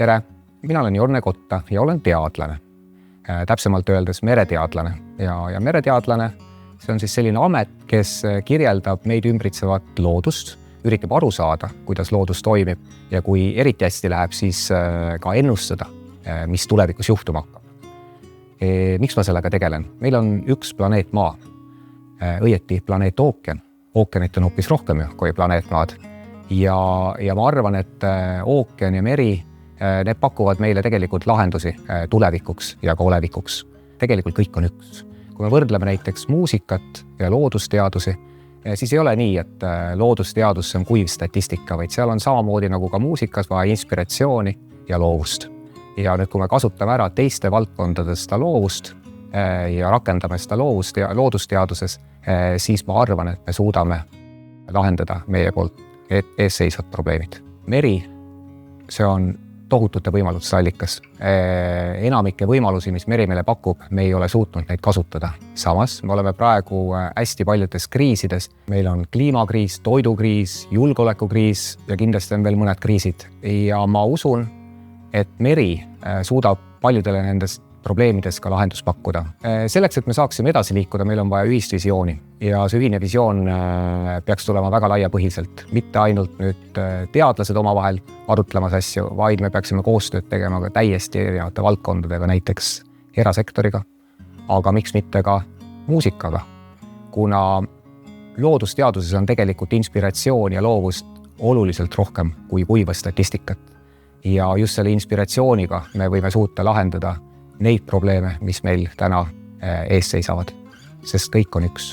Tere, mina olen Jorne Kotta ja olen teadlane. Täpsemalt öeldes mereteadlane ja mereteadlane, see on siis selline amet, kes kirjeldab meid ümbritsevat loodust, üritab aru saada, kuidas loodus toimib ja kui eriti hästi läheb, siis ka ennustada, mis tulevikus juhtuma hakkab. Miks ma sellega tegelen? Meil on üks planeet Maa, õieti planeet ookean. Ookeanit on hoopis rohkem kui planeet Maad. Ja ma arvan, et ookean ja meri, need pakuvad meile tegelikult lahendusi tulevikuks ja ka olevikuks. Tegelikult kõik on üks. Kui me võrdleme näiteks muusikat ja loodusteadusi, siis ei ole nii, et loodusteadus on kuiv statistika, vaid seal on samamoodi nagu ka muusikas vaja inspiratsiooni ja loovust. Ja nüüd, kui me kasutame ära teiste valdkondades seda loovust ja rakendame seda loovust ja loodusteaduses, siis ma arvan, et me suudame lahendada meie poolt eesseisvad probleemid. Meri, see on tohutute võimaluste allikas. Enamikke võimalusi, mis meri meile pakub, me ei ole suutnud neid kasutada. Samas, me oleme praegu hästi paljudes kriisides. Meil on kliimakriis, toidukriis, julgeolekukriis ja kindlasti on veel mõned kriisid. Ja ma usun, et meri suudab paljudele nendest probleemides ka lahendust pakkuda. Selleks, et me saaksime edasi liikuda, meil on vaja ühist visiooni. Ja see ühine visioon peaks tulema väga laiapõhiselt. Mitte ainult nüüd teadlased omavahel arutlemas asju, vaid me peaksime koostööd tegema ka täiesti erinevate valdkondadega, näiteks erasektoriga, aga miks mitte ka muusikaga. Kuna loodusteaduses on tegelikult inspiratsioon ja loovust oluliselt rohkem kui kuiva statistikat. Ja just selle inspiratsiooniga me võime suuta lahendada neid probleeme, mis meil täna ees seisavad, sest kõik on üks.